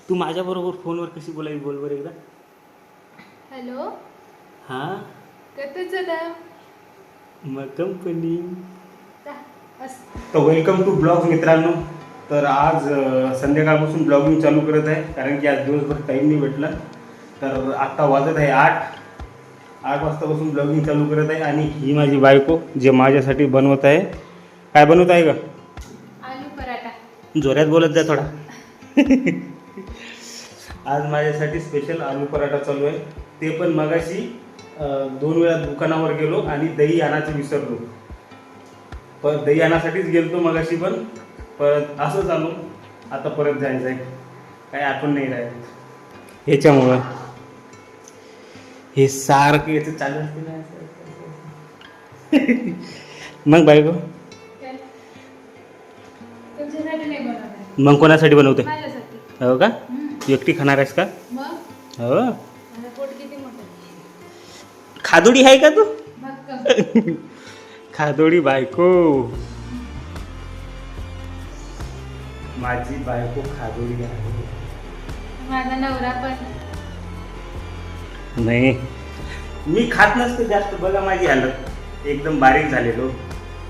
तू माझ्याबरोबर फोनवर कशी बोलायची बोल बरं एकदा. हॅलो, हां कतच होता मग कंपनी. असं. तर वेलकम टू ब्लॉग मित्रांनो. तर आज संध्याकाळपासून ब्लॉगिंग चालू करत आहे, कारण की आज दिवसभर टाईम नाही भेटला. तर आत्ता वाजत आहे 8 वाजतापासून ब्लॉगिंग चालू करत आहे. आणि ही माझी बायको जे माझ्यासाठी बनवत आहे. काय बनवत आहे का? आलू पराठा. जोरात बोलत जा थोडा. आज माझ्यासाठी स्पेशल आलू पराठा चालू आहे. ते पण मगाशी 2 वेळा दुकानावर गेलो आणि दही आणायचं विसरलो. पण दही आणासाठीच गेलतो मगाशी, पण परत असंच आलो. आता परत जायचं आहे, काही आठवण नाही राहत ह्याच्यामुळं. हे सारखं याचं चालू असते ना. मग बायको तुमच्यासाठी नाही बनवणार, मग कोणासाठी बनवते? माझ्यासाठी. हो का? तू एकटी खाणार आहेस का? मग हो. माझं पोट किती मोठं. खादोडी आहे का तू? भक्कम. खादोडी बायको. माझी बायको खादोडी आहे. माझा नवरा पण. नाही, मी खात नसते जास्त. बघा माझी हालत एकदम बारीक झालेलो.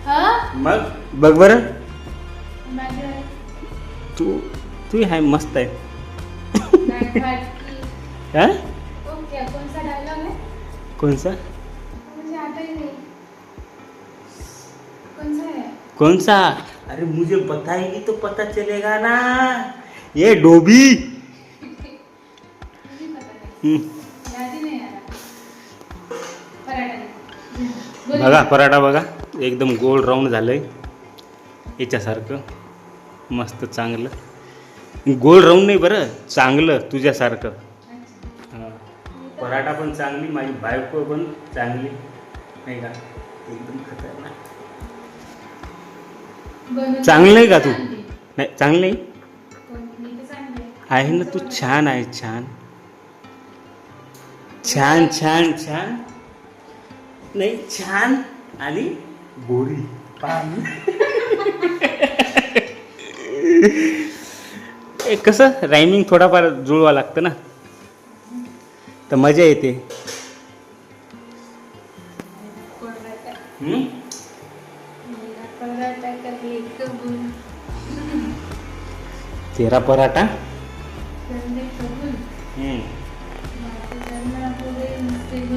हा, मग बघ बरं. माझी आई तू तू आहे मस्त आहे. नाही खात. हा? ओके, कोणता डायलॉग आहे? कोणसा? मुझे आता ही नहीं. कोणता आहे? कोणसा? अरे मुझे बताएगी तो पता चलेगा ना. ये डोबी. मुझे पता नहीं. याद ही नहीं आ रहा. पराठा नहीं. बोलिए. बघा पराठा बघा, एकदम गोल राऊंड झालंय याच्यासारखं. मस्त चांगलं गोल राऊंड नाही बरं, चांगलं तुझ्यासारखं. अच्छा. हां, पराठा पण चांगली, माझी बायको पण चांगली, नाही का? एकदम खतरनाक. बनवून चांगलं नाही का तू? चांगली. नाही चांगलं नाही कोणती तर चांगली आहे. आहे ना. तू छान आहे, छान छान छान छान. नाही छान आणि गोरी पान. कसं रायमिंग थोडाफार जुळवा लागतं ना, तर मजा येते. पराठा. हम्म? मेरा पराठा कभी कबूल. तेरा पराठा. करने कबूल. हम्म. बातें करना पूरे मुश्किल.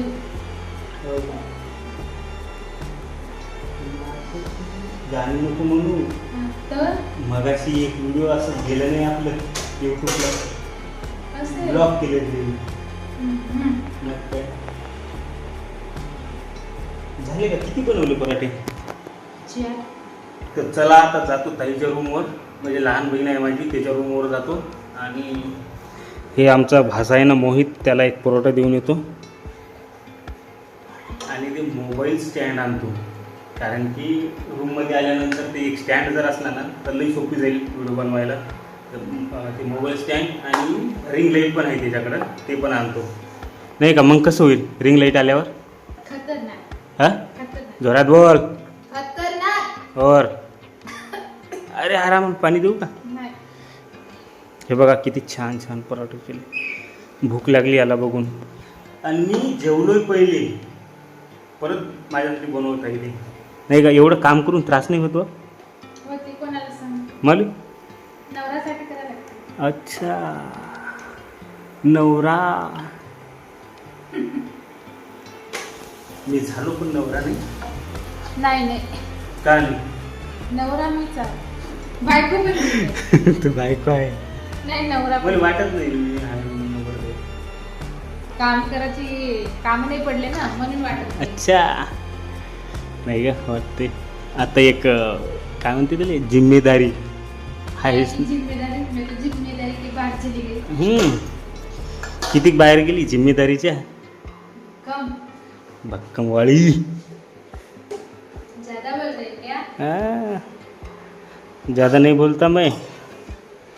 गाणी नको म्हणू. तर मगाशी एक व्हिडिओ असं गेलं नाही आपलं यूट्यूबला, असे. ब्लॉक केले ते. हम्म. मग काय झाले का? किती बनवले पराठे? चार. तर चला आता जातो ताईच्या रूमवर. म्हणजे लहान बहीण आहे माझी, त्याच्या रूमवर जातो. आणि हे आमचा भासा आहे ना मोहित, त्याला एक परोठा देऊन येतो. आणि ते मोबाईल स्टँड आणतो, कारण की रूममध्ये आल्यानंतर ते एक स्टँड जर असला ना तर लई सोपी जाईल व्हिडिओ बनवायला. तर ते मोबाईल स्टँड आणि रिंग लाईट पण आहे त्याच्याकडं, ते पण आणतो. नाही का? मग कसं होईल रिंग लाईट आल्यावर? खतरनाक. हां, खतरनाक. जोरात बोल. खतरनाक. और अरे आरामात पाणी देऊ का? नाही. हे बघा किती छान छान पराठे केले. भूक लागली याला बघून. आणि मी जेवलोय पहिले, परत माझ्यासाठी बनवत आहे ते. नाही का? एवढं काम करून त्रास नाही होतो होती कोणाला सांग. मला? नवऱ्यासाठी करायला लागते. अच्छा, नवरा. मी झालो पण नवरा नाही. नाही नाही, का नाही? नवरा मीच आहे. बायको पण मी. तू बायको आहे. नाही, नवरा मला पण. वाटत नाही मी आहे म्हणून नवरा आहे. काम करायची काम नाही पडले ना, म्हणून वाटत नाही. अच्छा, नाही का? वाटते आता एक काय म्हणते त्याला, जिम्मेदारी आहेच. ऐसी जिम्मेदारी में तो जिम्मेदारी की बात चली गई. किती बाहेर गेली जिम्मेदारीच्या. कम भक्कमवाळी. ज्यादा बोल रहे क्या ज़्यादा नहीं बोलता मैं.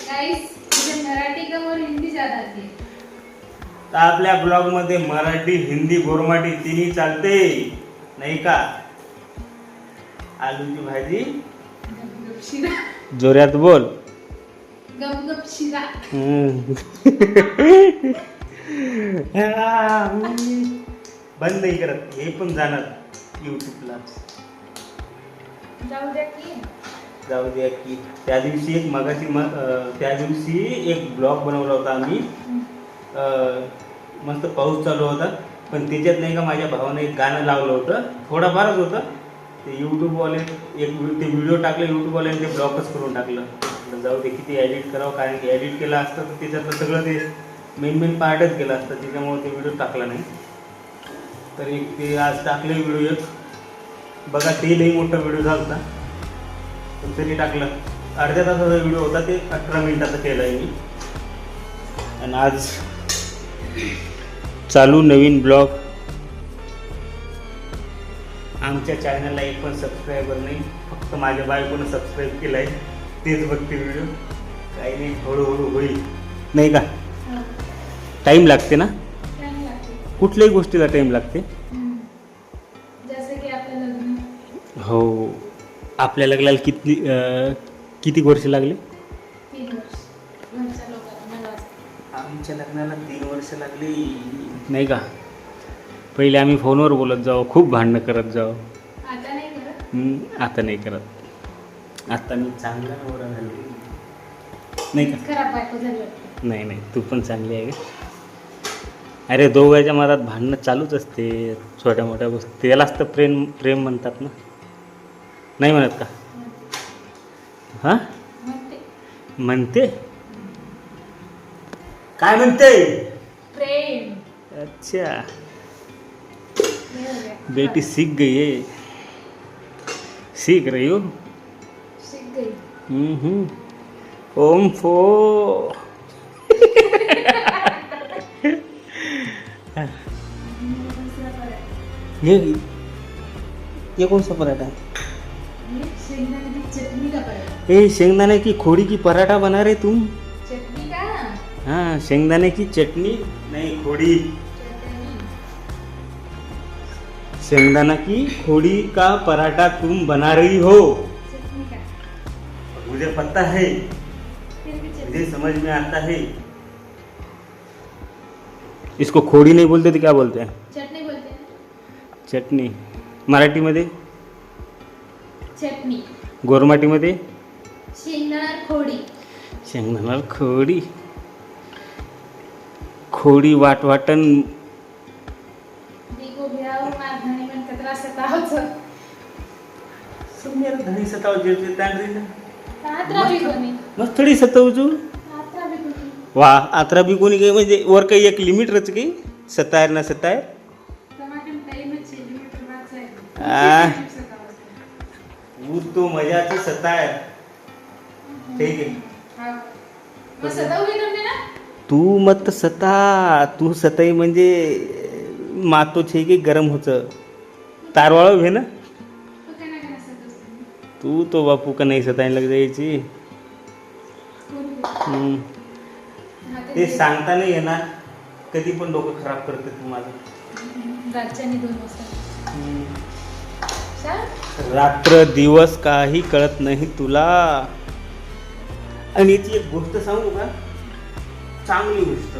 गाइस? मुझे मराठी कम और हिंदी ज्यादा आती है. तर आपल्या ब्लॉगमध्ये मराठी, हिंदी, बोरमाटी तिन्ही चालते, नाही का? आलूची भाजी. जोरात बोल. गपगप शिरा. बंद नाही करत, हे पण जाणार युट्यूबला. जाऊ द्या की. जाऊ द्या की. त्या दिवशी त्या दिवशी एक ब्लॉग बनवला होता आम्ही. मस्त पाऊस चालू होता, पण त्याच्यात नाही का माझ्या भावाने एक गाणं लावलं होतं, थोडाफारच होतं. ते यूट्यूबवाले ते व्हिडिओ टाकले, यूट्यूबवाल्याने ते ब्लॉकच करून टाकलं. म्हटलं जाऊ दे, किती एडिट करावं, कारण की एडिट केलं असतं तर त्याच्यातलं सगळं ते मेन पार्टच केलं असतं, त्याच्यामुळे ते व्हिडिओ टाकला नाही. तर एक ते आज टाकले व्हिडिओ एक बघा, ते लई मोठा व्हिडिओ झाला होता, पण तरी टाकलं. अर्ध्या तासाचा व्हिडिओ होता, ते 18 मिनिटाचा केला आहे मी. आणि आज चालू नवीन ब्लॉग. आमच्या चॅनलला एक पण सबस्क्रायबर नाही, फक्त माझ्या बायकोनं सबस्क्राईब केलं आहे, तेच बघते व्हिडिओ. काही नाही, हळूहळू होईल नाही का. टाईम लागते ना, टाइम लागते. कुठल्याही गोष्टीला टाईम लागते. जसं की आपलं लग्न. हो, आपल्या लग्नाला किती वर्ष लागले? 3 वर्ष. घरच्या लोकांना मला वाटतं. आमच्या लग्नाला 3 वर्ष लागली नाही का. पहिले आम्ही फोनवर बोलत जाऊ, खूप भांडणं करत जाऊ. आता नाही करत. आता नाही करत. आता मी चांगला नवरा झालो नाही का. खराब बायको झाली वाटतं. नाही, तू पण चांगली आहे का. अरे दोघांच्या मधात भांडणं चालूच असते, छोट्या मोठ्या गोष्टी. त्यालाच तर प्रेम म्हणतात ना, नाही म्हणत का. हां, म्हणते काय म्हणते. प्रेम. अच्छा, बेटी सीख गई है, सीख रही हो. सीख गई. ओम फो. ये कौन सा पराठा है? शेंगदाणे की चटनी का पराठा. ए, शेंगदाणे की खोड़ी की पराठा बना रहे तुम. चटनी का. हाँ, शेंगदाणे की चटनी नहीं, खोड़ी. चटनी. शेंगदाना की खोड़ी का पराठा तुम बना रही हो. चटनी का. मुझे पता है, फिर भी चटनी. मुझे समझ में आता है. इसको खोड़ी नहीं बोलते तो क्या बोलते हैं? चटनी बोलते हैं. चटणी. मराठीमध्ये? चटनी. गोरमाटीमध्ये? शेंगदाणा खोडी. शेंगदाणा खोडी. खोडी वाटवाटन. दिगो भियाव मारधणी पण कतरा सतावच. सुमेर धणी सताव जेते तांडरी ना. आत्रा भी कोणी. मस्त थोडी सतावजू. आत्रा भी कोणी. वा, आत्रा बी कोणी काही म्हणजे वर काही एक लिमिट रच काही सतायर ना सतायर. टमाटर टाइम છે લિમિટ વાત છે. वो तो मजाची सतायर. ठीक है. हां. मग सताव भी તમને ना. तू मत सता, तू सताई म्हणजे मातो छे की गरम होच तारवाळ भे ना. तो काय ना काय सताव. तू तो बापू का नाही सतायला लग जायची. ते सांगता नाही येणार, कधी पण डोकं खराब करते तू माझं. रातच्यानी 2 वाजता. रात्र दिवस काही कळत नाही तुला. आणि याची एक गोष्ट सांगू का, चांगली गोष्ट.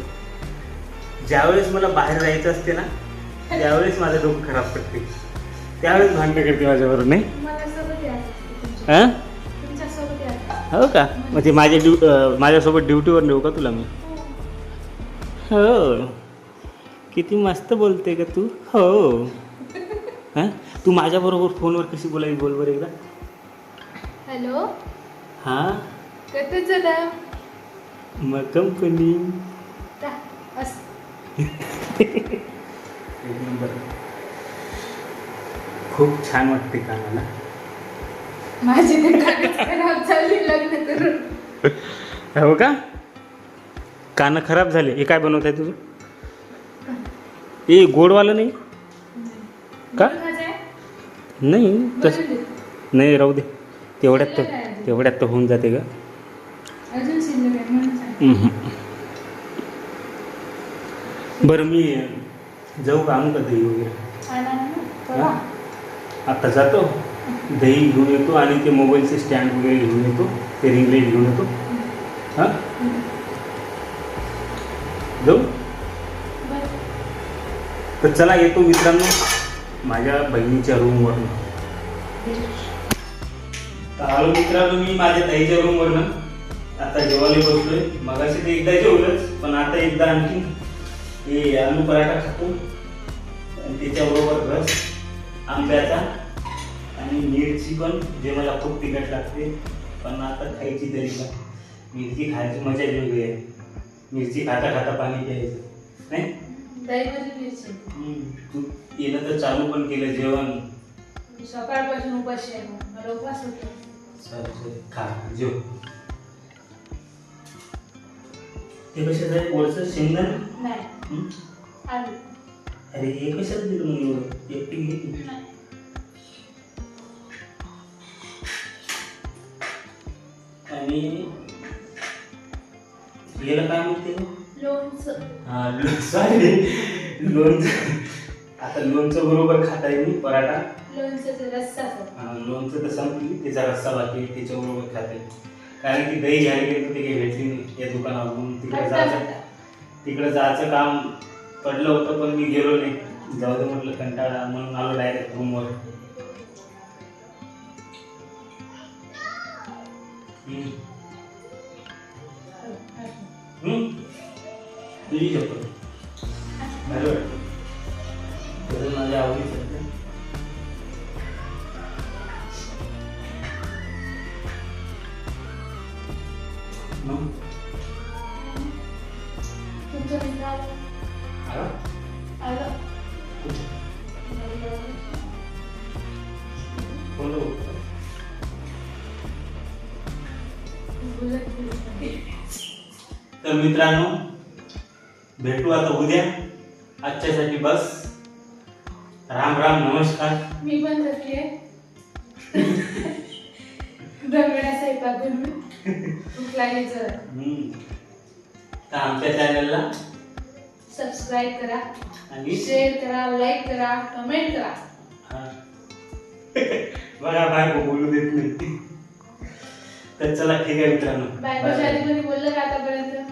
ज्यावेळेस मला बाहेर जायचं असते ना, त्यावेळेस माझं डोकं खराब करते, त्यावेळेस भांडण करते माझ्याबरोबर नाही. मला सोबत यायचं. हां, तुमच्या सोबत यायचं. हो का. म्हणजे माझ्यासोबत ड्युटीवर नेऊ का तुला मी. हो, किती मस्त बोलते का तू. हो. हां, तू माझ्याबरोबर फोनवर कशी बोलायची, बोल बरं एकदा. हॅलो. हां, कतच होता. मग कंपनी. बस. एक नंबर. खूप छान वाटते कानाला. माझी तर कानच खराब झाली लग्न करून. हो का. कानं खराब झाले. हे काय बनवत आहे तुझं. ए, गोडवालं नाही का. नाही तस नाही, राहू दे. तेवढ्यात तर होऊन जाते का. अजून शिल्लक आहे म्हणून सांग. बरं, मी जाऊ का, आणू का दही वगैरे. आणा ना. हां, आता जातो, दही घेऊन येतो आणि ते मोबाईलचे स्टँड वगैरे घेऊन येतो, ते रिंग लाईट घेऊन येतो. हा जाऊ बरं. तर चला येतो मित्रांनो माझ्या बहिणीच्या रूमवरनं. तर आलो मित्रांनो मी माझ्या ताईच्या रूमवरनं. आता जेवायला बसलोय. मगाशी ते एकदा जेवलंच पण आता एकदा आणखी हे आलू पराठा खातो आणि त्याच्याबरोबर रस आंब्याचा आणि मिरची पण जे मला खूप तिखट लागते पण आता खायची तरी का मिरची खायची मजा वेगळी आहे. मिरची खाता खाता पाणी प्यायचं नाही. दहीमध्ये मिरची. तू येणं तर चालू पण केलं जेवण. सकाळपासून उपाशी आहे मग. मला उपवास होतो. चल खा जेव. ते कशाचं आहे वरचं शेंगदाण नाही आलू. अरे हे कशाचं दिलं मग एवढं एकटी घे. नाही. आणि याला काय म्हणते लोणचं. हा सॉरी लोणचं. आता लोणचं बरोबर खाता येईल पराठा. लोणचं रस्सा. लोणचं तर संपली त्याचा रस्सा बाकी त्याच्याबरोबर खाते कारण की दही घ्यायला गेलो ते काही भेटली नाही या दुकानावर म्हणून तिकडे जायचं काम पडलं होतं पण मी गेलो नाही. जाऊ दे म्हटलं कंटाळा म्हणून आलो डायरेक्ट रूमवर. तुझी शपथ बरं वाटतं तसं माझ्या आवडीचं मग तुमचं मित्र आला आलं. बोलो. तर मित्रांनो भेटू आता उद्या. आजच्यासाठी बस. राम राम नमस्कार. मी पण थकली आहे. दरवेळा स्वयंपाक बनवून भूक लागली जर. तर आमच्या चॅनलला सबस्क्राईब करा आणि शेअर करा लाईक करा कमेंट करा. बघा बायको बोलू देत नाही. तर चला ठीक आहे मित्रांनो बायकोच्या आधी कोणी बोललं का आतापर्यंत?